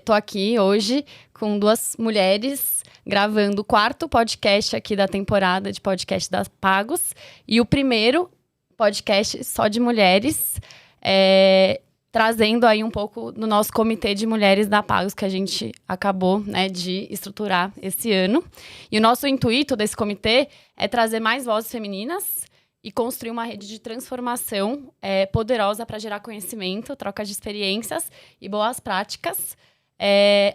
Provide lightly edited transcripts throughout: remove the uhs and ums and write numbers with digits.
tô aqui hoje com duas mulheres gravando o quarto podcast aqui da temporada de podcast da Pagos e o primeiro podcast só de mulheres, trazendo aí um pouco do nosso comitê de mulheres da Pagos que a gente acabou, né, de estruturar esse ano. E o nosso intuito desse comitê é trazer mais vozes femininas e construir uma rede de transformação poderosa para gerar conhecimento, troca de experiências e boas práticas,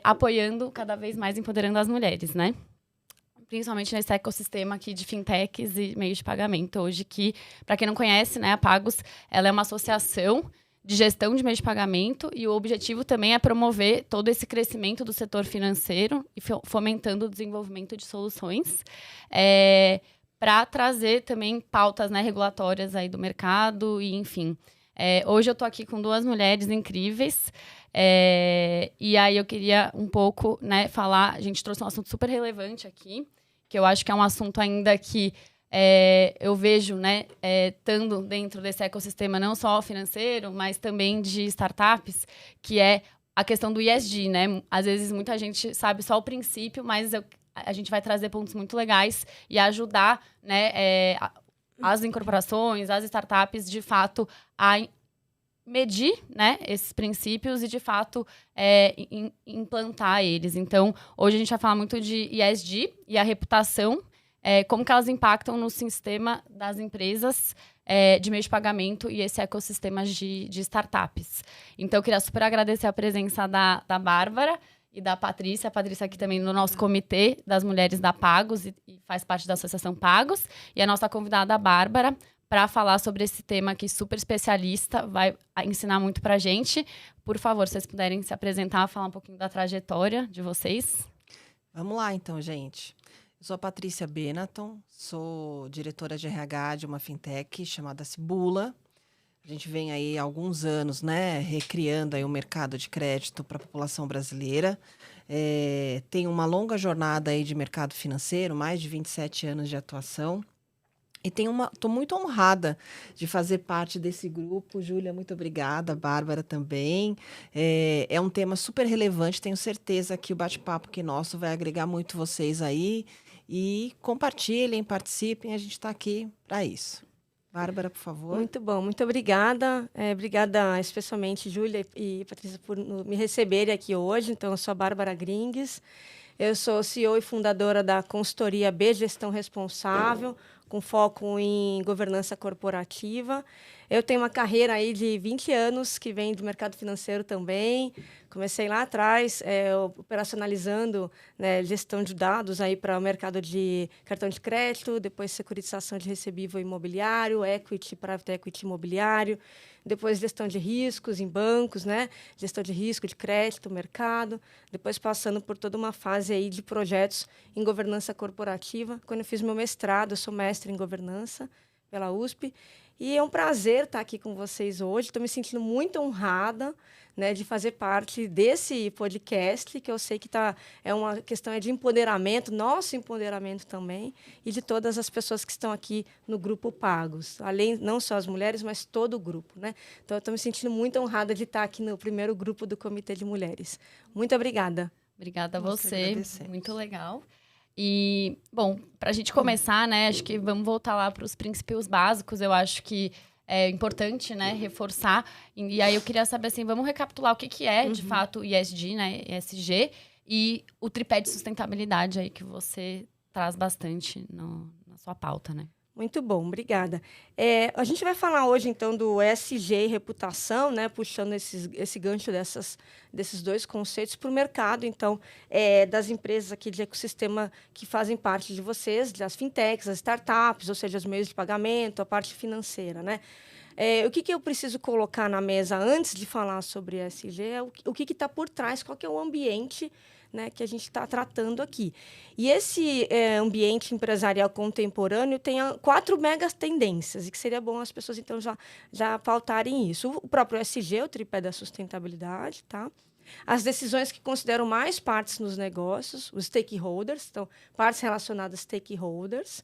apoiando cada vez mais, empoderando as mulheres, né? Principalmente nesse ecossistema aqui de fintechs e meios de pagamento hoje, que, para quem não conhece, né, a Pagos, ela é uma associação de gestão de meios de pagamento e o objetivo também é promover todo esse crescimento do setor financeiro e fomentando o desenvolvimento de soluções, para trazer também pautas, né, regulatórias aí do mercado e, enfim. Hoje eu estou aqui com duas mulheres incríveis e aí eu queria um pouco, né, falar... A gente trouxe um assunto super relevante aqui, que eu acho que é um assunto ainda que eu vejo, né, estando dentro desse ecossistema não só financeiro, mas também de startups, que é a questão do ESG, né? Às vezes muita gente sabe só o princípio, mas a gente vai trazer pontos muito legais e ajudar, né, as incorporações, as startups, de fato, a medir, né, esses princípios e, de fato, implantar eles. Então, hoje a gente vai falar muito de ESG e a reputação, como que elas impactam no sistema das empresas de meio de pagamento e esse ecossistema de startups. Então, eu queria super agradecer a presença da Bárbara e da Patrícia. A Patrícia aqui também no nosso comitê das mulheres da Pagos e faz parte da Associação Pagos. E a nossa convidada, a Bárbara, para falar sobre esse tema aqui, super especialista, vai ensinar muito para a gente. Por favor, se vocês puderem se apresentar, falar um pouquinho da trajetória de vocês. Vamos lá, então, gente. Eu sou a Patrícia Benaton, sou diretora de RH de uma fintech chamada Cibula. A gente vem aí há alguns anos, né, recriando aí o mercado de crédito para a população brasileira. Tem uma longa jornada aí de mercado financeiro, mais de 27 anos de atuação. E estou muito honrada de fazer parte desse grupo. Júlia, muito obrigada. Bárbara também. É um tema super relevante. Tenho certeza que o bate-papo aqui nosso vai agregar muito vocês aí. E compartilhem, participem. A gente está aqui para isso. Bárbara, por favor. Muito bom, muito obrigada. Obrigada especialmente, Júlia e Patrícia, por me receberem aqui hoje. Então, eu sou a Bárbara Gringues. Eu sou CEO e fundadora da consultoria B Gestão Responsável, com foco em governança corporativa. Eu tenho uma carreira aí de 20 anos que vem do mercado financeiro também. Comecei lá atrás, operacionalizando, né, gestão de dados aí para o mercado de cartão de crédito, depois securitização de recebível imobiliário, equity, private equity imobiliário, depois gestão de riscos em bancos, né, gestão de risco de crédito, mercado, depois passando por toda uma fase aí de projetos em governança corporativa. Quando eu fiz meu mestrado, eu sou mestre em governança pela USP, e é um prazer estar aqui com vocês hoje. Estou me sentindo muito honrada, né, de fazer parte desse podcast, que eu sei que é uma questão de empoderamento, nosso empoderamento também, e de todas as pessoas que estão aqui no Grupo Pagos. Além, não só as mulheres, mas todo o grupo, né? Então, eu estou me sentindo muito honrada de estar aqui no primeiro grupo do Comitê de Mulheres. Muito obrigada. Obrigada a você. Muito legal. E, bom, para a gente começar, né, acho que vamos voltar lá para os princípios básicos. Eu acho que é importante, né, reforçar. E aí eu queria saber, assim, vamos recapitular o que é, de fato, o ESG, né, ESG, e o tripé de sustentabilidade aí que você traz bastante na sua pauta, né? Muito bom, obrigada. A gente vai falar hoje, então, do ESG e reputação, né, puxando esse gancho desses dois conceitos para o mercado, então, das empresas aqui de ecossistema que fazem parte de vocês, das fintechs, as startups, ou seja, os meios de pagamento, a parte financeira, né? O que eu preciso colocar na mesa antes de falar sobre ESG é o que está por trás, qual que é o ambiente, né, que a gente está tratando aqui. E esse ambiente empresarial contemporâneo tem 4 megas tendências, e que seria bom as pessoas, então, já pautarem isso. O próprio ESG, o tripé da sustentabilidade, tá? As decisões que consideram mais partes nos negócios, os stakeholders, então, partes relacionadas a stakeholders.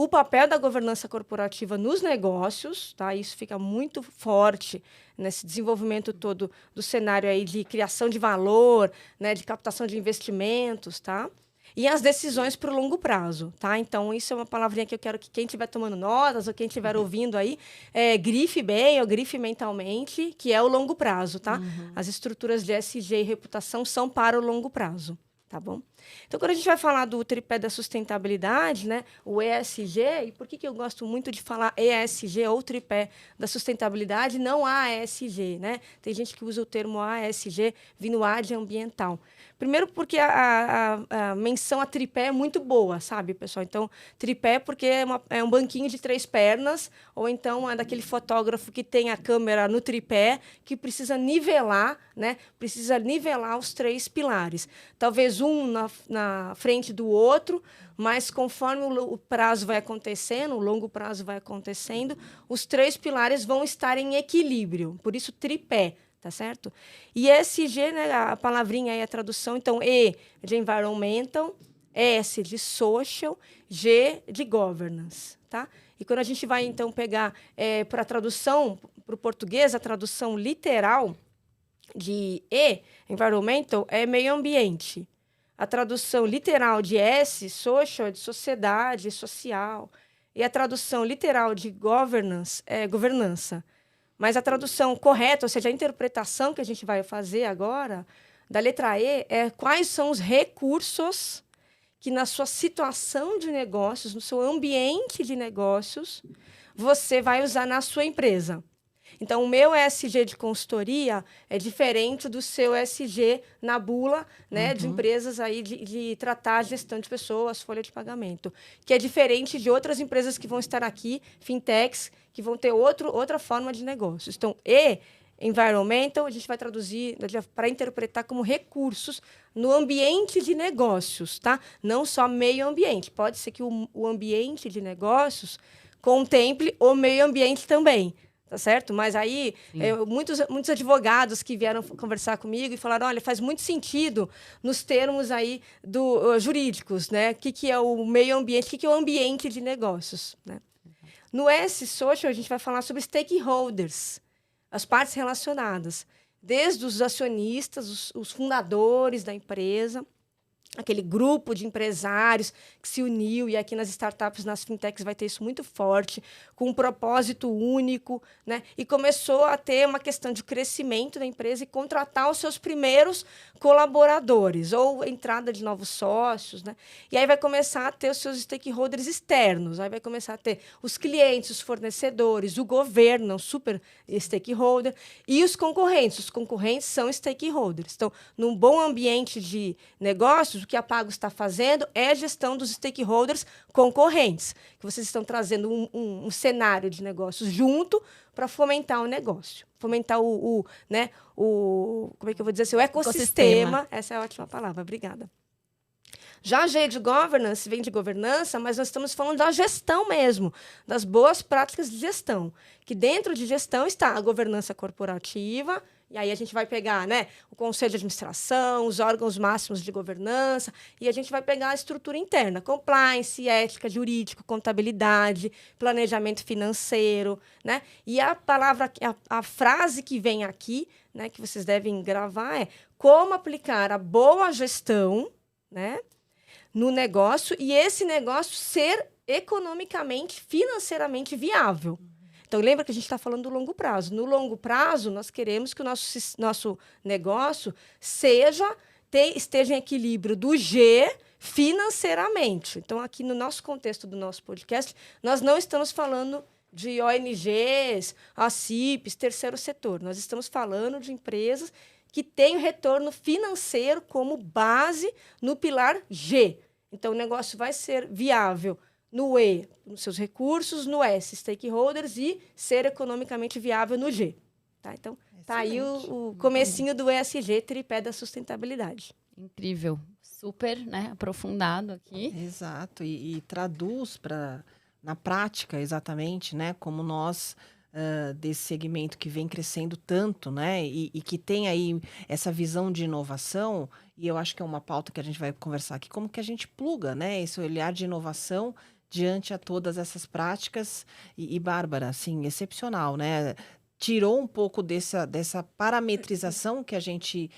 o papel da governança corporativa nos negócios, tá? Isso fica muito forte nesse desenvolvimento todo do cenário aí de criação de valor, né, de captação de investimentos, tá? E as decisões para o longo prazo, tá? Então, isso é uma palavrinha que eu quero que quem estiver tomando notas ou quem estiver ouvindo aí, grife bem ou grife mentalmente, que é o longo prazo, tá? As estruturas de ESG e reputação são para o longo prazo, tá bom? Então, quando a gente vai falar do tripé da sustentabilidade, né, o ESG, e por que eu gosto muito de falar ESG ou tripé da sustentabilidade, não ASG, né? Tem gente que usa o termo ASG, vindo A de ambiental. Primeiro porque a menção a tripé é muito boa, sabe, pessoal? Então, tripé porque é um banquinho de 3 pernas, ou então é daquele fotógrafo que tem a câmera no tripé, que precisa nivelar, né? Precisa nivelar os 3 pilares. Talvez um na frente do outro, mas conforme o prazo vai acontecendo, o longo prazo vai acontecendo, os 3 pilares vão estar em equilíbrio. Por isso, tripé. Tá certo? E ESG, né, a palavrinha aí, a tradução, então, E de environmental, S de social, G de governance, tá? E quando a gente vai, então, pegar para a tradução, para o português, a tradução literal de E, environmental, é meio ambiente. A tradução literal de S, social, é de sociedade, social. E a tradução literal de governance é governança. Mas a tradução correta, ou seja, a interpretação que a gente vai fazer agora, da letra E, é quais são os recursos que, na sua situação de negócios, no seu ambiente de negócios, você vai usar na sua empresa. Então, o meu ESG de consultoria é diferente do seu ESG na bula, né, de empresas aí de tratar a gestão de pessoas, folha de pagamento, que é diferente de outras empresas que vão estar aqui, fintechs, que vão ter outra forma de negócios. Então, environmental, a gente vai traduzir para interpretar como recursos no ambiente de negócios, tá? Não só meio ambiente. Pode ser que o ambiente de negócios contemple o meio ambiente também. Tá certo? Mas aí, muitos advogados que vieram conversar comigo e falaram, olha, faz muito sentido nos termos aí jurídicos, né? O que é o meio ambiente, o que é o ambiente de negócios, né? No S-Social, a gente vai falar sobre stakeholders, as partes relacionadas, desde os acionistas, os fundadores da empresa, aquele grupo de empresários que se uniu, e aqui nas startups, nas fintechs, vai ter isso muito forte, com um propósito único, né? E começou a ter uma questão de crescimento da empresa e contratar os seus primeiros colaboradores, ou entrada de novos sócios, né? E aí vai começar a ter os seus stakeholders externos, aí vai começar a ter os clientes, os fornecedores, o governo, um super stakeholder, e os concorrentes. Os concorrentes são stakeholders. Então, num bom ambiente de negócios, o que a Pago está fazendo é a gestão dos stakeholders concorrentes, que vocês estão trazendo um cenário de negócios junto para fomentar o negócio, fomentar como é que eu vou dizer assim, o ecossistema. Essa é a ótima palavra, obrigada. Já a G de governance vem de governança, mas nós estamos falando da gestão mesmo, das boas práticas de gestão, que dentro de gestão está a governança corporativa. E aí a gente vai pegar, né, o conselho de administração, os órgãos máximos de governança, e a gente vai pegar a estrutura interna, compliance, ética, jurídico, contabilidade, planejamento financeiro, né? E a palavra, a frase que vem aqui, né, que vocês devem gravar é como aplicar a boa gestão, né, no negócio, e esse negócio ser economicamente, financeiramente viável. Então, lembra que a gente está falando do longo prazo. No longo prazo, nós queremos que o nosso negócio esteja em equilíbrio do G financeiramente. Então, aqui no nosso contexto do nosso podcast, nós não estamos falando de ONGs, ACIPs, terceiro setor. Nós estamos falando de empresas que têm o retorno financeiro como base no pilar G. Então, o negócio vai ser viável no E, nos seus recursos, no S, stakeholders, e ser economicamente viável no G. Tá? Então, tá aí o comecinho do ESG, tripé da sustentabilidade. Incrível. Super, né, aprofundado aqui. Exato. E traduz na prática, exatamente, né, como nós, desse segmento que vem crescendo tanto, né, e que tem aí essa visão de inovação, e eu acho que é uma pauta que a gente vai conversar aqui, como que a gente pluga, né, esse olhar de inovação diante a todas essas práticas. E Bárbara, assim, excepcional, né? Tirou um pouco dessa parametrização que a gente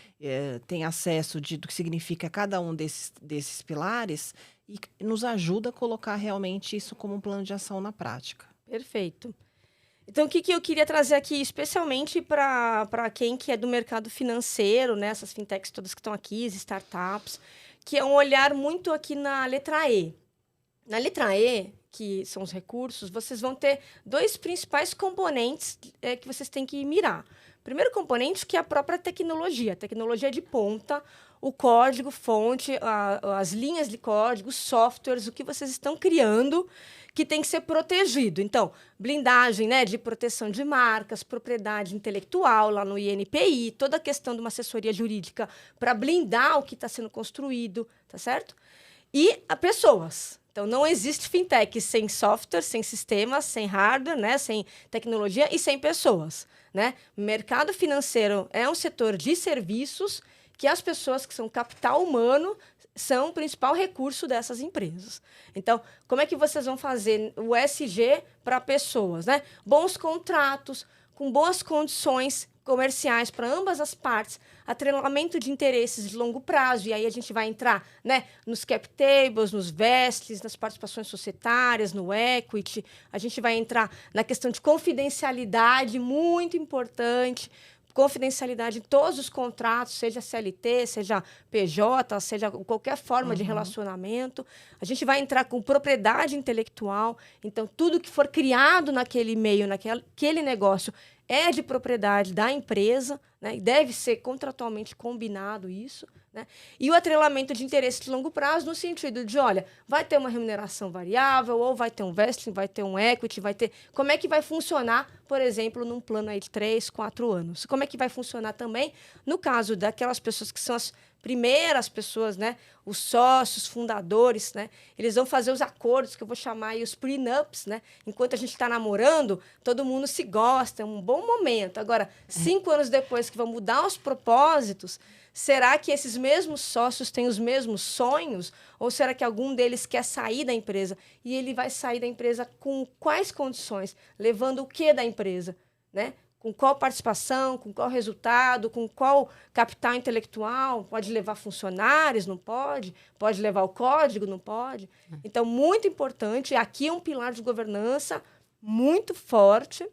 tem acesso do que significa cada um desses pilares e nos ajuda a colocar realmente isso como um plano de ação na prática. Perfeito. Então, o que eu queria trazer aqui, especialmente para quem que é do mercado financeiro, né? Essas fintechs todas que estão aqui, as startups, que é um olhar muito aqui na letra E. Na letra E, que são os recursos, vocês vão ter 2 principais componentes que vocês têm que mirar. O primeiro componente, que é a própria tecnologia de ponta, o código, fonte, as linhas de código, softwares, o que vocês estão criando, que tem que ser protegido. Então, blindagem, né, de proteção de marcas, propriedade intelectual lá no INPI, toda a questão de uma assessoria jurídica para blindar o que está sendo construído, tá certo? E a pessoas. Então, não existe fintech sem software, sem sistemas, sem hardware, né, sem tecnologia e sem pessoas, né? Mercado financeiro é um setor de serviços que as pessoas que são capital humano são o principal recurso dessas empresas. Então, como é que vocês vão fazer o ESG para pessoas, né? Bons contratos, com boas condições comerciais para ambas as partes, atrelamento de interesses de longo prazo, e aí a gente vai entrar, né, nos cap tables, nos vestes, nas participações societárias, no equity, a gente vai entrar na questão de confidencialidade, muito importante, confidencialidade em todos os contratos, seja CLT, seja PJ, seja qualquer forma de relacionamento. A gente vai entrar com propriedade intelectual, então tudo que for criado naquele meio, naquele negócio, é de propriedade da empresa, né? E deve ser contratualmente combinado isso, né? E o atrelamento de interesse de longo prazo no sentido de, olha, vai ter uma remuneração variável, ou vai ter um vesting, vai ter um equity, vai ter... Como é que vai funcionar, por exemplo, num plano aí de 3, 4 anos? Como é que vai funcionar também no caso daquelas pessoas que são as primeiras pessoas, né? Os sócios, fundadores, né? Eles vão fazer os acordos, que eu vou chamar aí os prenups, né? Enquanto a gente está namorando, todo mundo se gosta, é um bom momento. Agora, 5 anos depois que vão mudar os propósitos, será que esses mesmos sócios têm os mesmos sonhos? Ou será que algum deles quer sair da empresa? E ele vai sair da empresa com quais condições? Levando o que da empresa, né? Com qual participação, com qual resultado, com qual capital intelectual, pode levar funcionários, não pode? Pode levar o código, não pode? Então, muito importante, aqui é um pilar de governança muito forte,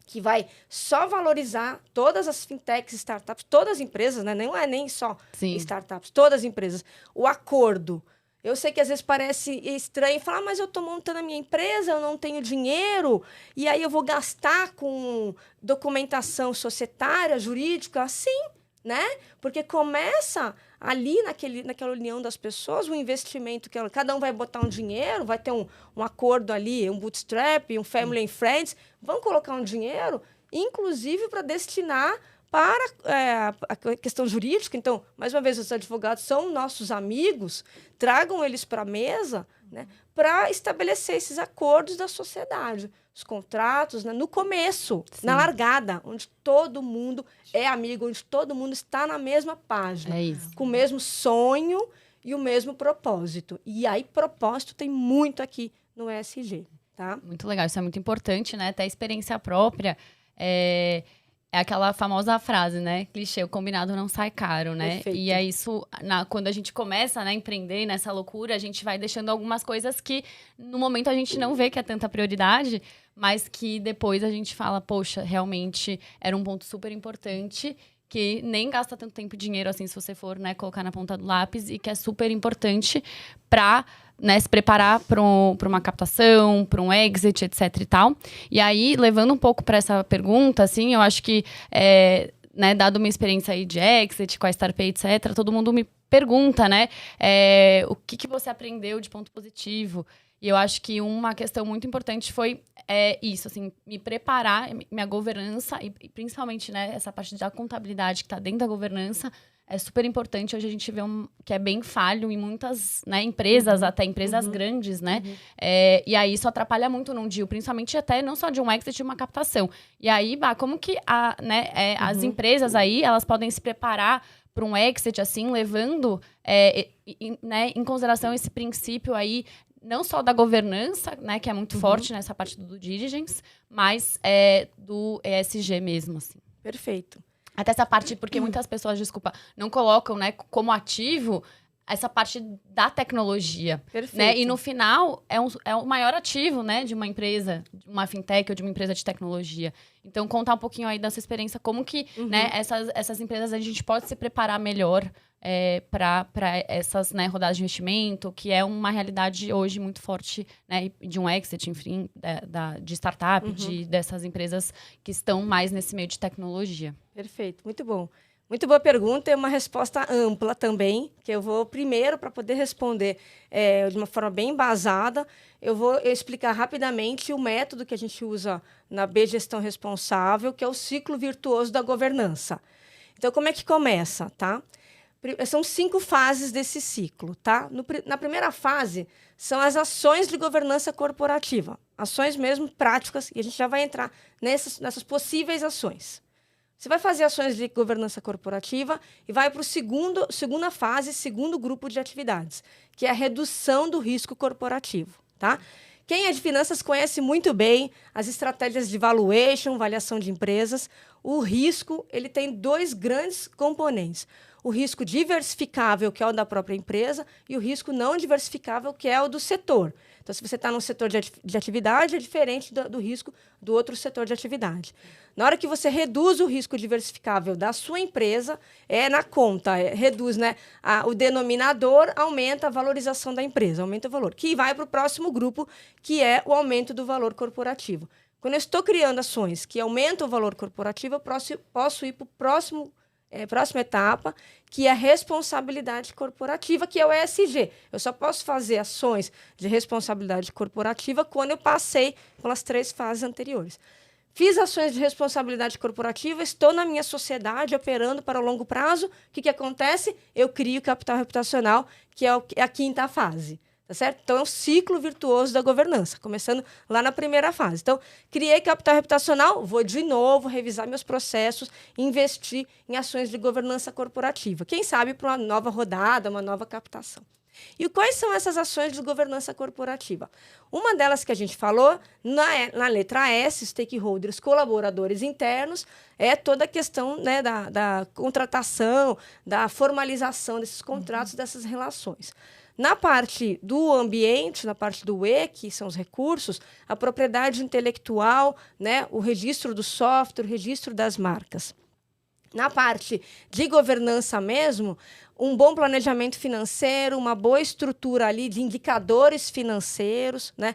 que vai só valorizar todas as fintechs, startups, todas as empresas, né? Não é nem só startups, todas as empresas. O acordo. Eu sei que às vezes parece estranho falar, mas eu estou montando a minha empresa, eu não tenho dinheiro, e aí eu vou gastar com documentação societária, jurídica, assim, né? Porque começa ali naquela união das pessoas, um investimento que cada um vai botar um dinheiro, vai ter um acordo ali, um bootstrap, um family and friends, vão colocar um dinheiro, inclusive para destinar para a questão jurídica. Então, mais uma vez, os advogados são nossos amigos, tragam eles para a mesa, né, para estabelecer esses acordos da sociedade, os contratos, né, no começo, na largada, onde todo mundo é amigo, onde todo mundo está na mesma página, com o mesmo sonho e o mesmo propósito. E aí, propósito tem muito aqui no ESG. Tá? Muito legal, isso é muito importante, né? Até a experiência própria é aquela famosa frase, né? Clichê, o combinado não sai caro, né? Perfeito. E é isso, quando a gente começa, né, a empreender nessa loucura, a gente vai deixando algumas coisas que, no momento, a gente não vê que é tanta prioridade, mas que depois a gente fala, poxa, realmente era um ponto super importante, que nem gasta tanto tempo e dinheiro, assim, se você for, né, colocar na ponta do lápis, e que é super importante para, né, se preparar para uma captação, para um exit, etc e tal. E aí, levando um pouco para essa pergunta, assim, eu acho que, né, dado uma experiência aí de exit, com a Startpay, etc., todo mundo me pergunta, né, o que você aprendeu de ponto positivo? E eu acho que uma questão muito importante foi isso, assim, me preparar, minha governança, e principalmente, né, essa parte da contabilidade que está dentro da governança, é super importante. Hoje a gente vê que é bem falho em muitas, né, empresas, até empresas grandes, né? E aí isso atrapalha muito num deal, principalmente até não só de um exit, de uma captação. E aí, como que as empresas aí, elas podem se preparar para um exit, assim, levando né, em consideração esse princípio aí não só da governança, né, que é muito forte nessa parte do due diligence, mas do ESG mesmo, assim. Perfeito. Até essa parte, porque muitas pessoas, não colocam, né, como ativo essa parte da tecnologia. Perfeito. Né? E no final, é o maior ativo, né, de uma empresa, de uma fintech ou de uma empresa de tecnologia. Então, contar um pouquinho aí dessa experiência, como que né, essas empresas a gente pode se preparar melhor para essas, né, rodadas de investimento, que é uma realidade hoje muito forte, né, de um exit, enfim, de startup, dessas empresas que estão mais nesse meio de tecnologia. Perfeito, muito bom. Muito boa pergunta e uma resposta ampla também, que eu vou primeiro, para poder responder de uma forma bem embasada, eu vou explicar rapidamente o método que a gente usa na B Gestão Responsável, que é o ciclo virtuoso da governança. Então, como é que começa, tá? São 5 fases desse ciclo, tá? Na primeira fase, são as ações de governança corporativa. Ações mesmo práticas, e a gente já vai entrar nessas possíveis ações. Você vai fazer ações de governança corporativa e vai para a segunda fase, segundo grupo de atividades, que é a redução do risco corporativo, tá? Quem é de finanças conhece muito bem as estratégias de valuation, avaliação de empresas. O risco, ele tem 2 grandes componentes. O risco diversificável, que é o da própria empresa, e o risco não diversificável, que é o do setor. Então, se você está num setor de atividade, é diferente do risco do outro setor de atividade. Na hora que você reduz o risco diversificável da sua empresa, na conta, reduz, né, o denominador, aumenta a valorização da empresa, aumenta o valor, que vai para o próximo grupo, que é o aumento do valor corporativo. Quando eu estou criando ações que aumentam o valor corporativo, eu posso ir para a próxima etapa, que é a responsabilidade corporativa, que é o ESG. Eu só posso fazer ações de responsabilidade corporativa quando eu passei pelas 3 fases anteriores. Fiz ações de responsabilidade corporativa, estou na minha sociedade operando para o longo prazo. O que acontece? Eu crio capital reputacional, que é a 5ª fase. Tá certo? Então, é o ciclo virtuoso da governança, começando lá na primeira fase. Então, criei capital reputacional, vou de novo revisar meus processos, investir em ações de governança corporativa. Quem sabe para uma nova rodada, uma nova captação. E quais são essas ações de governança corporativa? Uma delas que a gente falou, na letra S, stakeholders, colaboradores internos, é toda a questão, né, da contratação, da formalização desses contratos, dessas relações. Na parte do ambiente, na parte do E, que são os recursos, a propriedade intelectual, né, o registro do software, o registro das marcas. Na parte de governança mesmo, um bom planejamento financeiro, uma boa estrutura ali de indicadores financeiros, né?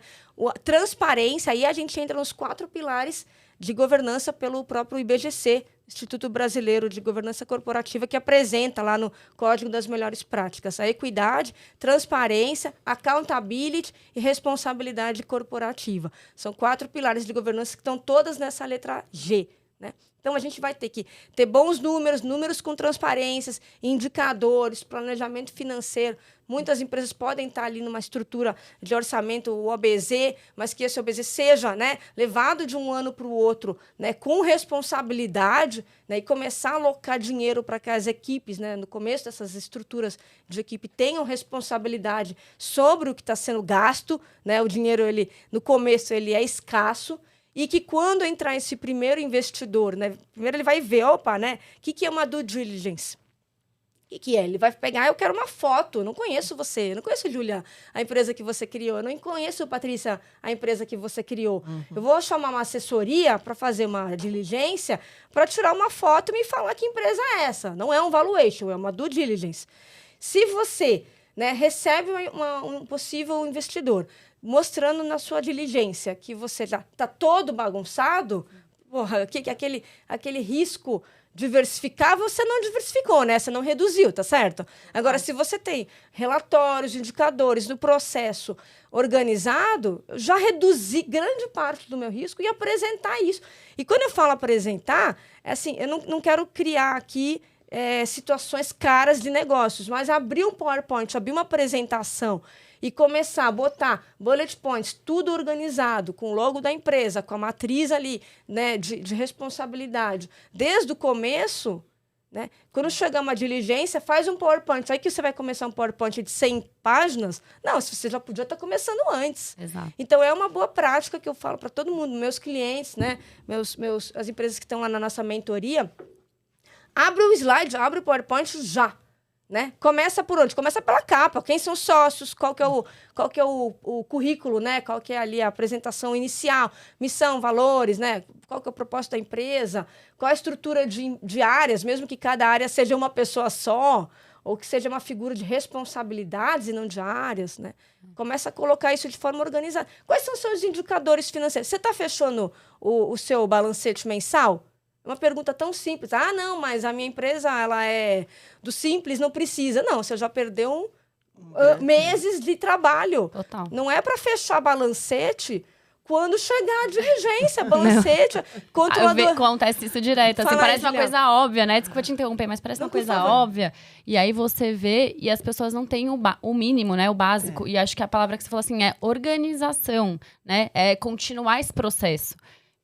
Transparência, aí a gente entra nos 4 pilares de governança pelo próprio IBGC, Instituto Brasileiro de Governança Corporativa, que apresenta lá no Código das Melhores Práticas a equidade, transparência, accountability e responsabilidade corporativa. São 4 pilares de governança que estão todas nessa letra G, né? Então, a gente vai ter que ter bons números com transparências, indicadores, planejamento financeiro. Muitas empresas podem estar ali numa estrutura de orçamento, o OBZ, mas que esse OBZ seja, né, levado de um ano para o outro, né, com responsabilidade, né, e começar a alocar dinheiro para que as equipes, né, no começo dessas estruturas de equipe, tenham responsabilidade sobre o que está sendo gasto. Né, o dinheiro, no começo, ele é escasso. E que quando entrar esse primeiro investidor, né, primeiro ele vai ver, né, o que é uma due diligence? O que é? Ele vai pegar, eu quero uma foto, eu não conheço você, eu não conheço, Júlia, a empresa que você criou, eu não conheço, Patrícia, a empresa que você criou. Eu vou chamar uma assessoria para fazer uma diligência, para tirar uma foto e me falar que empresa é essa. Não é um valuation, é uma due diligence. Se você, né, recebe um possível investidor, mostrando na sua diligência que você já está todo bagunçado, aquele risco diversificar, você não diversificou, né? Você não reduziu, tá certo? Agora, se você tem relatórios, indicadores do processo organizado, eu já reduzi grande parte do meu risco e apresentar isso. E quando eu falo apresentar, assim, eu não quero criar aqui situações caras de negócios, mas abrir um PowerPoint, abrir uma apresentação e começar a botar bullet points, tudo organizado, com o logo da empresa, com a matriz ali, né, de responsabilidade, desde o começo, Né? Quando chegar uma diligência, faz um PowerPoint. Aí que você vai começar um PowerPoint de 100 páginas? Não, você já podia estar começando antes. Exato. Então, é uma boa prática que eu falo para todo mundo, meus clientes, né? As empresas que estão lá na nossa mentoria. Abre o slide, abre o PowerPoint já. Né? Começa por onde? Começa pela capa. Quem são os sócios? Qual que é o currículo? Né? Qual que é ali a apresentação inicial? Missão, valores, né? Qual que é o propósito da empresa? Qual a estrutura de áreas? Mesmo que cada área seja uma pessoa só, ou que seja uma figura de responsabilidades e não de áreas. Né? Começa a colocar isso de forma organizada. Quais são os seus indicadores financeiros? Você está fechando o seu balancete mensal? Uma pergunta tão simples. Ah, não, mas a minha empresa ela é do simples, não precisa. Não, você já perdeu meses de trabalho. Total. Não é para fechar balancete quando chegar a diligência, balancete, controlador. Acontece isso direto. Assim, parece uma coisa óbvia, né? Desculpa te interromper, mas parece uma coisa óbvia. E aí você vê e as pessoas não têm o mínimo, né? O básico. E acho que a palavra que você falou assim é organização, né? É continuar esse processo.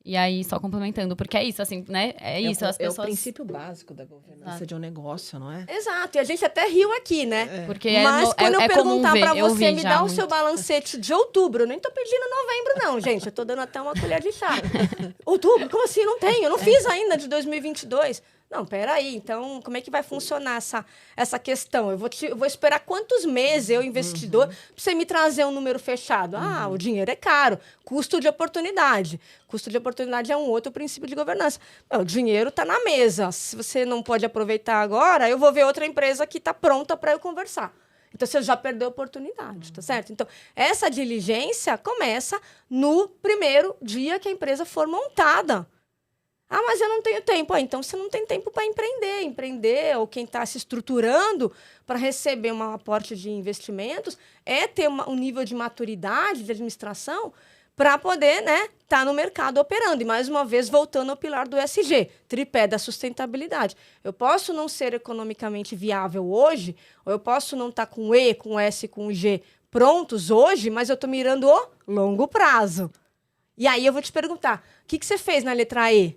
E aí, só complementando, porque é isso, assim, né? É isso, as pessoas... É o princípio básico da governança de um negócio, não é? Exato, e a gente até riu aqui, né? Porque mas quando eu perguntar pra você me dar o muito. seu balancete de outubro, eu nem tô pedindo novembro, não, gente. Eu tô dando até uma colher de chá. Outubro? Como assim? Não tenho. Eu não fiz ainda de 2022. Não, peraí. Então, como é que vai funcionar essa questão? Eu vou esperar quantos meses eu, investidor, pra você me trazer um número fechado? Ah, o dinheiro é caro. Custo de oportunidade. Custo de oportunidade é um outro princípio de governança. O dinheiro está na mesa. Se você não pode aproveitar agora, eu vou ver outra empresa que está pronta para eu conversar. Então, você já perdeu a oportunidade, tá certo? Então, essa diligência começa no primeiro dia que a empresa for montada. Ah, mas eu não tenho tempo. Então, você não tem tempo para empreender. Empreender, ou quem está se estruturando para receber um aporte de investimentos, é ter um nível de maturidade de administração para poder, né, tá no mercado operando. E, mais uma vez, voltando ao pilar do ESG, tripé da sustentabilidade. Eu posso não ser economicamente viável hoje, ou eu posso não estar com E, com S, com G prontos hoje, mas eu estou mirando o longo prazo. E aí eu vou te perguntar, o que você fez na letra E?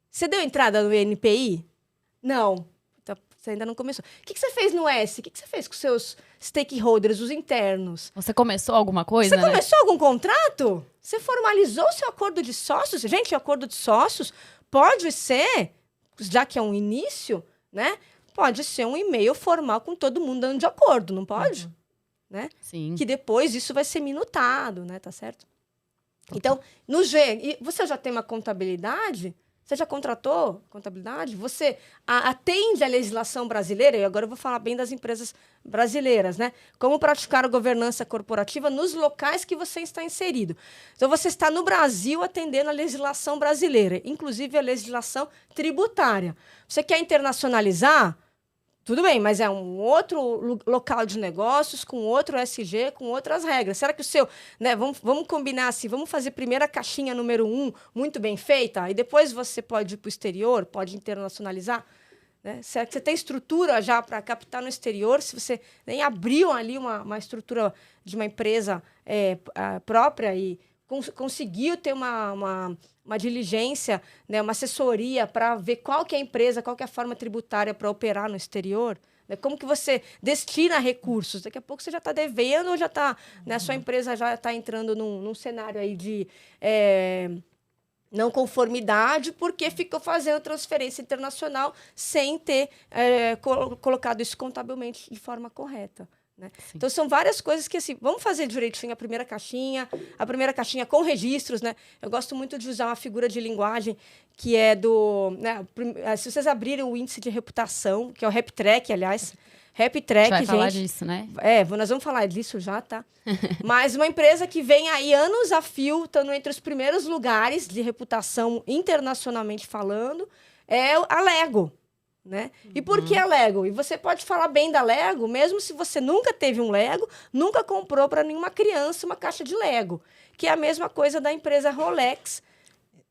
Você deu entrada no NPI? Não. Então, você ainda não começou. O que você fez no S? O que você fez com os seus stakeholders, os internos? Você começou alguma coisa, Você começou algum contrato? Você formalizou o seu acordo de sócios? Gente, o acordo de sócios pode ser, já que é um início, né? Pode ser um e-mail formal com todo mundo dando de acordo, não pode? Né? Sim. Que depois isso vai ser minutado, né? Tá certo? Então, no G, e você já tem uma contabilidade? Você já contratou contabilidade? Você atende à legislação brasileira? E agora eu vou falar bem das empresas brasileiras, né? Como praticar a governança corporativa nos locais que você está inserido. Então, você está no Brasil atendendo à legislação brasileira, inclusive a legislação tributária. Você quer internacionalizar? Tudo bem, mas é um outro local de negócios, com outro SG, com outras regras. Será que o seu... Né, vamos combinar assim, vamos fazer primeiro a caixinha número 1, muito bem feita, e depois você pode ir para o exterior, pode internacionalizar? Né? Será que você tem estrutura já para captar no exterior? Se você nem abriu ali uma estrutura de uma empresa própria e conseguiu ter uma diligência, né, uma assessoria para ver qual que é a empresa, qual que é a forma tributária para operar no exterior, né, como que você destina recursos. Daqui a pouco você já está devendo ou já está, né, a sua empresa já está entrando num cenário aí de não conformidade porque ficou fazendo transferência internacional sem ter colocado isso contabilmente de forma correta. Né? Então, são várias coisas que, assim, vamos fazer direitinho a primeira caixinha com registros, né? Eu gosto muito de usar uma figura de linguagem que é do... Né, se vocês abrirem o índice de reputação, que é o RepTrak, aliás, RepTrak, gente... vai falar disso, né? Nós vamos falar disso já, tá? Mas uma empresa que vem aí anos a fio, estando entre os primeiros lugares de reputação internacionalmente falando, é a Lego. Né? E por que a Lego? E você pode falar bem da Lego, mesmo se você nunca teve um Lego, nunca comprou para nenhuma criança uma caixa de Lego, que é a mesma coisa da empresa Rolex.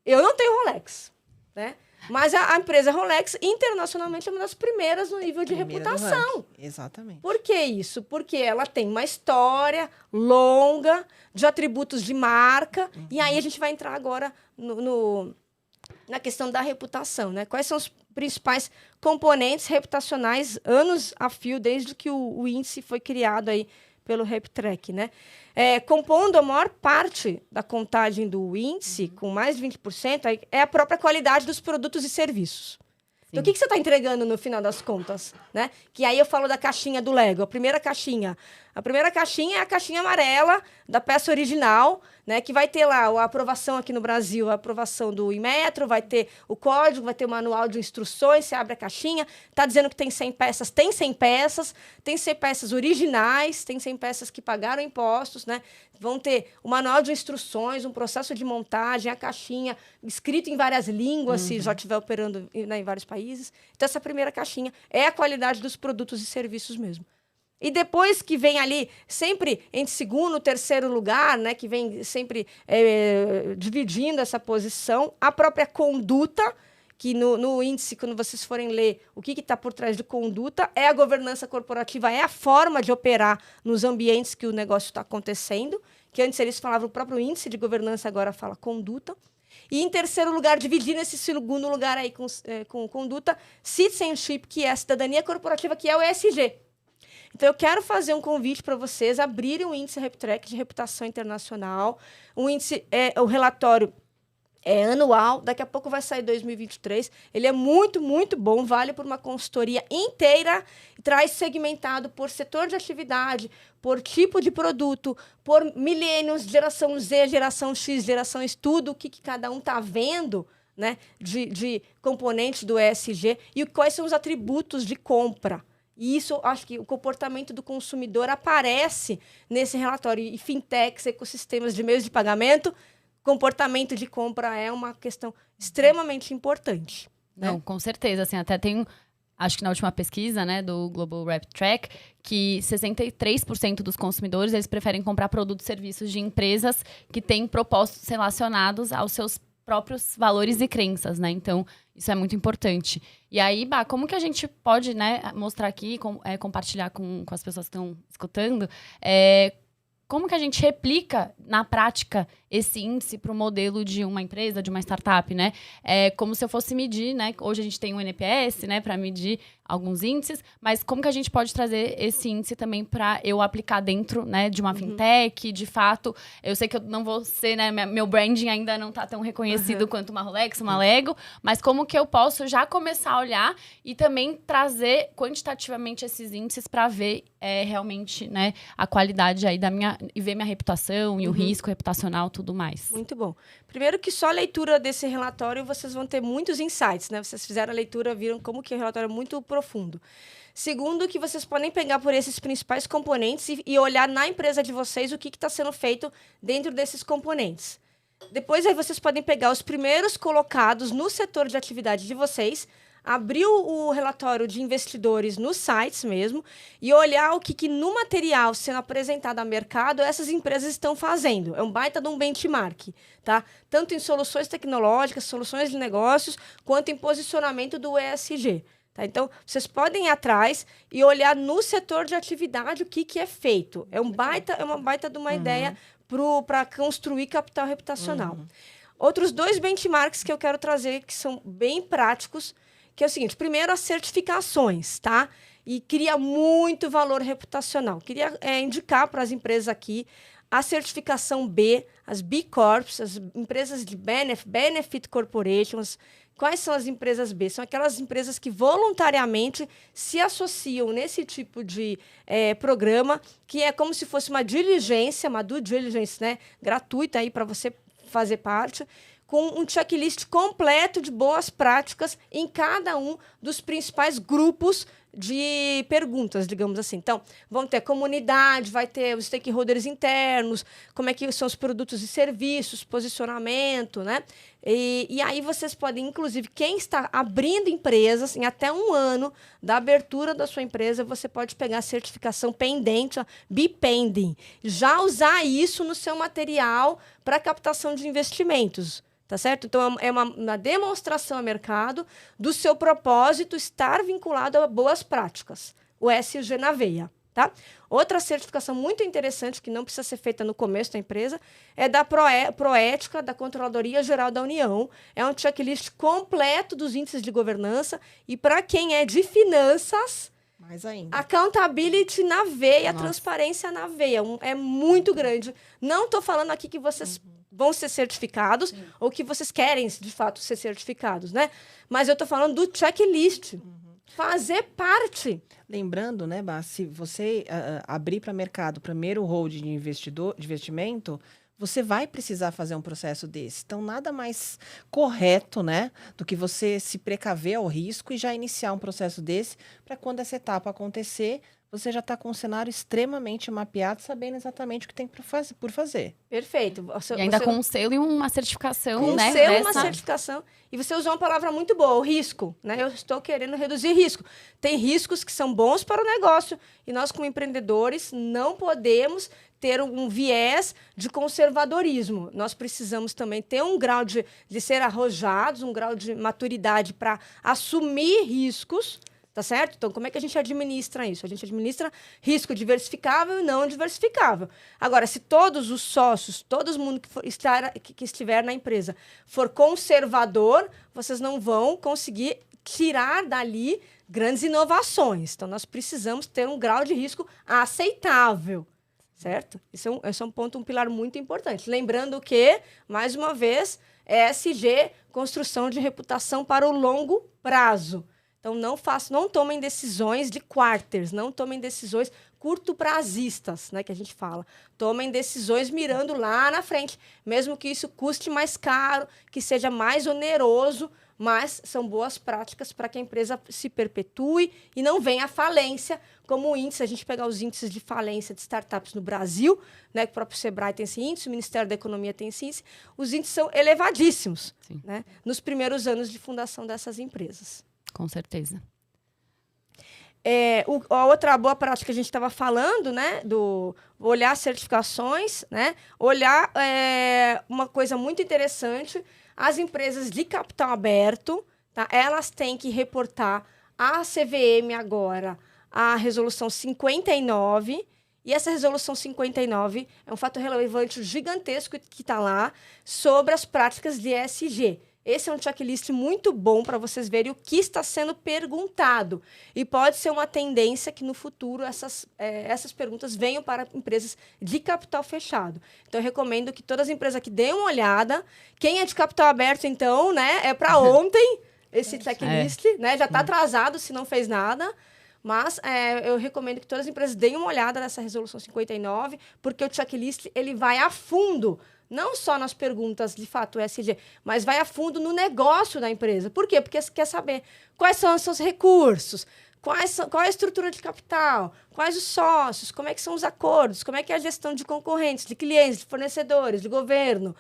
Eu não tenho Rolex, né? Mas a empresa Rolex, internacionalmente, é uma das primeiras no nível de reputação. Exatamente. Por que isso? Porque ela tem uma história longa de atributos de marca, e aí a gente vai entrar agora na questão da reputação, né? Quais são os principais componentes reputacionais anos a fio, desde que o índice foi criado aí pelo RepTrak, né? Compondo a maior parte da contagem do índice, com mais de 20%, é a própria qualidade dos produtos e serviços. Então, o que você está entregando no final das contas, né? Que aí eu falo da caixinha do Lego. A primeira caixinha é a caixinha amarela da peça original, né? Que vai ter lá a aprovação aqui no Brasil, a aprovação do Inmetro, vai ter o código, vai ter o manual de instruções, você abre a caixinha, está dizendo que tem 100 peças, tem 100 peças, tem 100 peças originais, tem 100 peças que pagaram impostos, né? Vão ter o manual de instruções, um processo de montagem, a caixinha, escrito em várias línguas, se já estiver operando, né, em vários países. Então, essa primeira caixinha é a qualidade dos produtos e serviços mesmo. E depois que vem ali, sempre entre segundo e terceiro lugar, né, que vem sempre dividindo essa posição, a própria conduta, que no índice, quando vocês forem ler o que está por trás de conduta, é a governança corporativa, é a forma de operar nos ambientes que o negócio está acontecendo, que antes eles falavam o próprio índice de governança, agora fala conduta. E, em terceiro lugar, dividindo esse segundo lugar aí com conduta, citizenship, que é a cidadania corporativa, que é o ESG. Então, eu quero fazer um convite para vocês abrirem o índice RepTrak de reputação internacional. O índice, o relatório é anual, daqui a pouco vai sair 2023. Ele é muito, muito bom, vale por uma consultoria inteira, traz segmentado por setor de atividade, por tipo de produto, por milênios, geração Z, geração X, geração estudo, o que cada um está vendo, né, de componentes do ESG e quais são os atributos de compra. E isso, acho que o comportamento do consumidor aparece nesse relatório. E fintechs, ecossistemas de meios de pagamento, comportamento de compra é uma questão extremamente importante. Não, né? Com certeza. Assim, até tem, acho que na última pesquisa, né, do Global RepTrak, que 63% dos consumidores eles preferem comprar produtos e serviços de empresas que têm propósitos relacionados aos seus próprios valores e crenças, né? Então, isso é muito importante. E aí, Bah, como que a gente pode, né, mostrar aqui, compartilhar com as pessoas que estão escutando, como que a gente replica, na prática, esse índice para o modelo de uma empresa, de uma startup, né? Como se eu fosse medir, né? Hoje a gente tem um NPS, né, para medir alguns índices, mas como que a gente pode trazer esse índice também para eu aplicar dentro, né, de uma fintech, de fato? Eu sei que eu não vou ser, né, meu branding ainda não está tão reconhecido quanto uma Rolex, uma Lego, mas como que eu posso já começar a olhar e também trazer quantitativamente esses índices para ver realmente, né, a qualidade aí da minha, e ver minha reputação e o risco reputacional, tudo mais. Muito bom. Primeiro que só a leitura desse relatório vocês vão ter muitos insights, né? Vocês fizeram a leitura, viram como que o relatório é muito profundo. Segundo, que vocês podem pegar por esses principais componentes e olhar na empresa de vocês o que está sendo feito dentro desses componentes. Depois, aí vocês podem pegar os primeiros colocados no setor de atividade de vocês, abrir o relatório de investidores nos sites mesmo e olhar o que no material sendo apresentado ao mercado essas empresas estão fazendo. É um baita de um benchmark, tá? Tanto em soluções tecnológicas, soluções de negócios, quanto em posicionamento do ESG. Tá? Então, vocês podem ir atrás e olhar no setor de atividade o que é feito. É uma baita de uma ideia para construir capital reputacional. Outros dois benchmarks que eu quero trazer, que são bem práticos, que é o seguinte: primeiro, as certificações, tá? E cria muito valor reputacional. Queria indicar para as empresas aqui a certificação B, as B Corps, as empresas de Benefit Corporations. Quais são as empresas B? São aquelas empresas que voluntariamente se associam nesse tipo de programa, que é como se fosse uma diligência, uma due diligence, né, gratuita aí para você fazer parte, com um checklist completo de boas práticas em cada um dos principais grupos de perguntas, digamos assim. Então, vão ter comunidade, vai ter os stakeholders internos, como é que são os produtos e serviços, posicionamento, né? E aí vocês podem, inclusive, quem está abrindo empresas, em até 1 ano da abertura da sua empresa, você pode pegar a certificação pendente, BPending, já usar isso no seu material para captação de investimentos. Tá certo? Então, é uma demonstração ao mercado do seu propósito estar vinculado a boas práticas. O ESG na veia. Tá? Outra certificação muito interessante, que não precisa ser feita no começo da empresa, é da Proética da Controladoria Geral da União. É um checklist completo dos índices de governança. E para quem é de finanças, Mais ainda. accountability na veia, Nossa. transparência na veia. É muito grande. Não estou falando aqui que vocês vão ser certificados ou que vocês querem, de fato, ser certificados, né? Mas eu estou falando do checklist. Fazer parte. Lembrando, né, Bá, se você abrir para mercado o primeiro holding de investimento, você vai precisar fazer um processo desse. Então, nada mais correto, né, do que você se precaver ao risco e já iniciar um processo desse, para quando essa etapa acontecer, você já está com um cenário extremamente mapeado, sabendo exatamente o que tem por fazer. Perfeito. E ainda com um selo e uma certificação, com né? um selo, uma dessa- certificação. E você usou uma palavra muito boa, o risco. Né? Eu estou querendo reduzir risco. Tem riscos que são bons para o negócio. E nós, como empreendedores, não podemos ter um viés de conservadorismo. Nós precisamos também ter um grau de ser arrojados, um grau de maturidade para assumir riscos. Tá certo? Então, como é que a gente administra isso? A gente administra risco diversificável e não diversificável. Agora, se todos os sócios, todo mundo que estiver na empresa for conservador, vocês não vão conseguir tirar dali grandes inovações. Então, nós precisamos ter um grau de risco aceitável. Certo? Esse é um ponto, um pilar muito importante. Lembrando que, mais uma vez, ESG, construção de reputação para o longo prazo. Então, não tomem decisões de quarters, não tomem decisões curto-prazistas, né, que a gente fala. Tomem decisões mirando lá na frente, mesmo que isso custe mais caro, que seja mais oneroso, mas são boas práticas para que a empresa se perpetue e não venha à falência, como o índice, a gente pegar os índices de falência de startups no Brasil, né, que o próprio Sebrae tem esse índice, o Ministério da Economia tem esse índice, os índices são elevadíssimos, né, nos primeiros anos de fundação dessas empresas. Com certeza. A outra boa prática que a gente estava falando, né, do olhar certificações, né, olhar uma coisa muito interessante, as empresas de capital aberto, tá, elas têm que reportar à CVM agora a resolução 59, e essa resolução 59 é um fato relevante gigantesco que está lá sobre as práticas de ESG. Esse é um checklist muito bom para vocês verem o que está sendo perguntado. E pode ser uma tendência que no futuro essas perguntas venham para empresas de capital fechado. Então, eu recomendo que todas as empresas aqui deem uma olhada. Quem é de capital aberto, então, né, é para ontem esse checklist. Né, já está atrasado se não fez nada. Mas eu recomendo que todas as empresas deem uma olhada nessa resolução 59, porque o checklist ele vai a fundo. Não só nas perguntas, de fato, ESG, mas vai a fundo no negócio da empresa. Por quê? Porque você quer saber quais são os seus recursos, qual é a estrutura de capital, quais os sócios, como é que são os acordos, como é que é a gestão de concorrentes, de clientes, de fornecedores, de governo.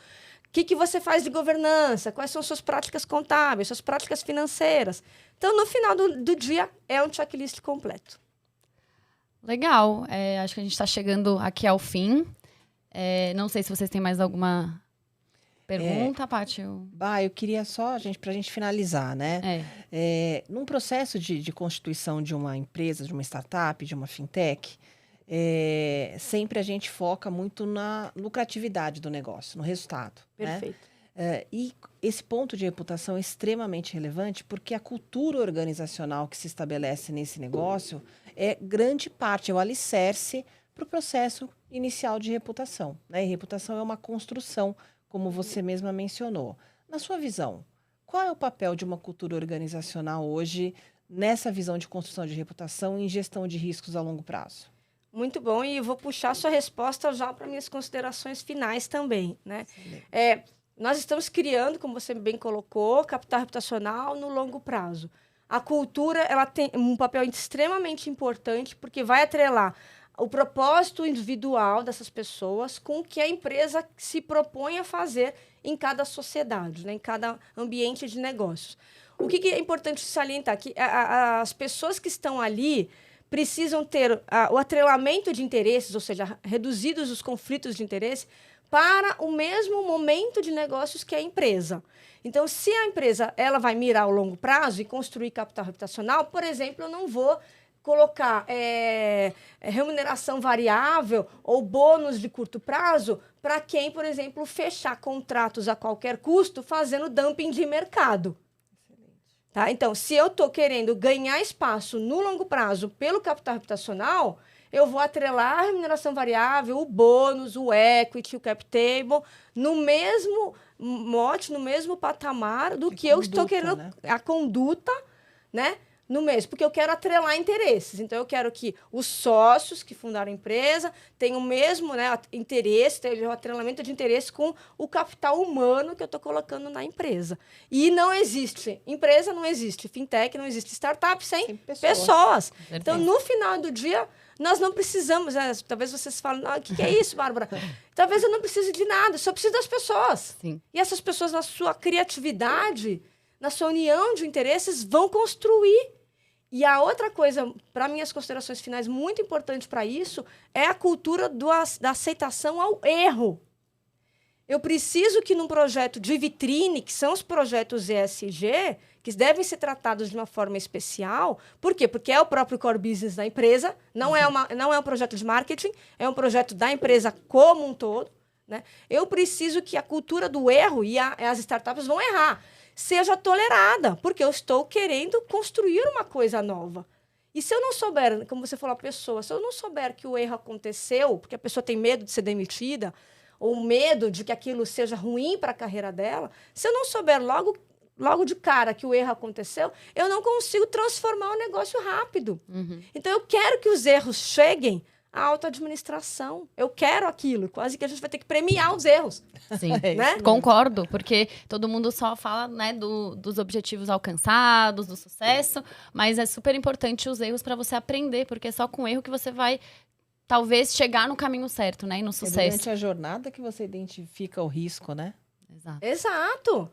O que você faz de governança, quais são suas práticas contábeis, suas práticas financeiras. Então, no final do dia, é um checklist completo. Legal. Acho que a gente está chegando aqui ao fim. Não sei se vocês têm mais alguma pergunta, Paty. Bah, eu queria só, pra gente finalizar, né? Num processo de constituição de uma empresa, de uma startup, de uma fintech, sempre a gente foca muito na lucratividade do negócio, no resultado. Perfeito. Né? E esse ponto de reputação é extremamente relevante porque a cultura organizacional que se estabelece nesse negócio é grande parte, é o alicerce para o processo inicial de reputação. Né? E reputação é uma construção, como você mesma mencionou. Na sua visão, qual é o papel de uma cultura organizacional hoje nessa visão de construção de reputação e em gestão de riscos a longo prazo? Muito bom, e eu vou puxar sua resposta já para minhas considerações finais também. Né? Nós estamos criando, como você bem colocou, capital reputacional no longo prazo. A cultura ela tem um papel extremamente importante porque vai atrelar o propósito individual dessas pessoas com o que a empresa se propõe a fazer em cada sociedade, né? Em cada ambiente de negócios. O que é importante salientar? Que as pessoas que estão ali precisam ter o atrelamento de interesses, ou seja, reduzidos os conflitos de interesse, para o mesmo momento de negócios que a empresa. Então, se a empresa ela vai mirar ao longo prazo e construir capital reputacional, por exemplo, eu não vou colocar remuneração variável ou bônus de curto prazo para quem, por exemplo, fechar contratos a qualquer custo fazendo dumping de mercado. Tá? Então, se eu estou querendo ganhar espaço no longo prazo pelo capital reputacional, eu vou atrelar a remuneração variável, o bônus, o equity, o cap table, no mesmo mote, no mesmo patamar do que eu estou querendo, né? A conduta, né? No mesmo, porque eu quero atrelar interesses. Então, eu quero que os sócios que fundaram a empresa tenham o mesmo, né, interesse, tenham o atrelamento de interesse com o capital humano que eu estou colocando na empresa. E não existe empresa, não existe fintech, não existe startup sem pessoas. Então, no final do dia, nós não precisamos... talvez vocês falem, o que é isso, Bárbara? Talvez eu não precise de nada, eu só preciso das pessoas. Sim. E essas pessoas, na sua criatividade, na sua união de interesses, vão construir. E a outra coisa, para mim, as considerações finais muito importante para isso, é a cultura da aceitação ao erro. Eu preciso que num projeto de vitrine, que são os projetos ESG, que devem ser tratados de uma forma especial. Por quê? Porque é o próprio core business da empresa, não é um projeto de marketing, é um projeto da empresa como um todo, né? Eu preciso que a cultura do erro, e as startups vão errar, seja tolerada, porque eu estou querendo construir uma coisa nova. E se eu não souber, como você falou, a pessoa, se eu não souber que o erro aconteceu, porque a pessoa tem medo de ser demitida, ou medo de que aquilo seja ruim para a carreira dela, se eu não souber logo de cara que o erro aconteceu, eu não consigo transformar o negócio rápido. Uhum. Então, eu quero que os erros cheguem à autoadministração. Eu quero aquilo. Quase que a gente vai ter que premiar os erros. Sim, né? Concordo, porque todo mundo só fala, né, dos objetivos alcançados, do sucesso, mas é super importante os erros para você aprender, porque é só com erro que você vai, talvez, chegar no caminho certo, né, e no sucesso. É durante a jornada que você identifica o risco, né? Exato.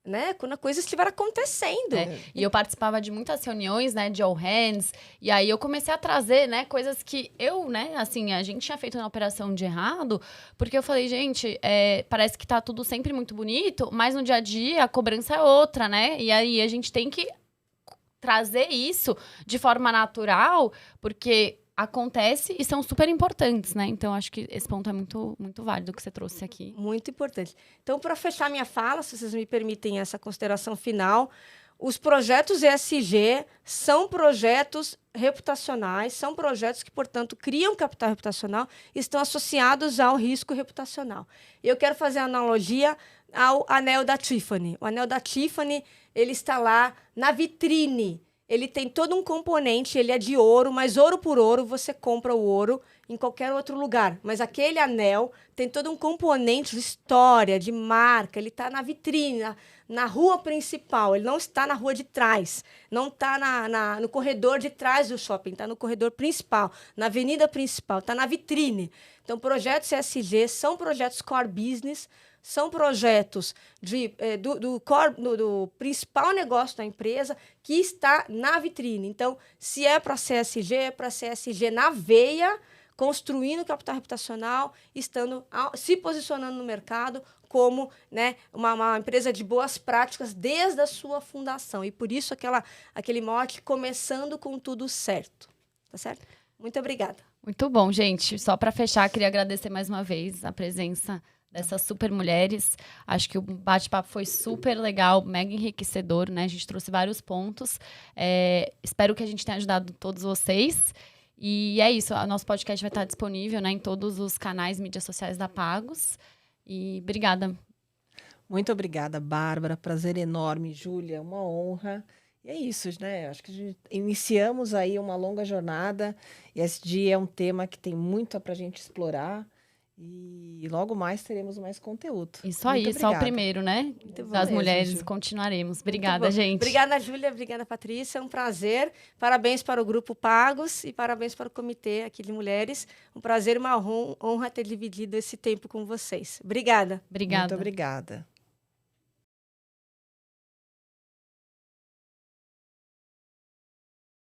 Né? Quando a coisa estiver acontecendo. E eu participava de muitas reuniões, né, de all hands, e aí eu comecei a trazer, né, coisas que eu, né, assim, a gente tinha feito na operação de errado, porque eu falei, gente, parece que tá tudo sempre muito bonito, mas no dia a dia a cobrança é outra, né, e aí a gente tem que trazer isso de forma natural, porque acontece e são super importantes, né? Então, acho que esse ponto é muito, muito válido que você trouxe aqui. Muito importante. Então, para fechar minha fala, se vocês me permitem essa consideração final, os projetos ESG são projetos reputacionais, são projetos que, portanto, criam capital reputacional e estão associados ao risco reputacional. Eu quero fazer a analogia ao anel da Tiffany. O anel da Tiffany, ele está lá na vitrine. Ele tem todo um componente, ele é de ouro, mas ouro por ouro, você compra o ouro em qualquer outro lugar. Mas aquele anel tem todo um componente de história, de marca, ele está na vitrine, na rua principal, ele não está na rua de trás, não está no corredor de trás do shopping, está no corredor principal, na avenida principal, está na vitrine. Então, projetos ESG são projetos core business, são projetos do principal negócio da empresa que está na vitrine. Então, se é para CSG, é para CSG na veia, construindo capital reputacional, se posicionando no mercado como, né, uma empresa de boas práticas desde a sua fundação. E por isso aquele mote, começando com tudo certo. Tá certo? Muito obrigada. Muito bom, gente. Só para fechar, queria agradecer mais uma vez a presença dessas super mulheres. Acho que o bate-papo foi super legal, mega enriquecedor, né? A gente trouxe vários pontos. Espero que a gente tenha ajudado todos vocês. E é isso, o nosso podcast vai estar disponível, né, em todos os canais, mídias sociais da Pagos. E obrigada. Muito obrigada, Bárbara. Prazer enorme, Júlia. Uma honra. E é isso, né? Acho que iniciamos aí uma longa jornada. E ESG é um tema que tem muito para a gente explorar. E logo mais teremos mais conteúdo. Isso aí, muito só obrigada. o primeiro, né? Das mulheres, continuaremos. Obrigada, gente. Obrigada, Júlia. Obrigada, Patrícia. É um prazer. Parabéns para o Grupo Pagos e parabéns para o comitê aqui de mulheres. Um prazer e uma honra ter dividido esse tempo com vocês. Obrigada. Obrigada. Muito obrigada.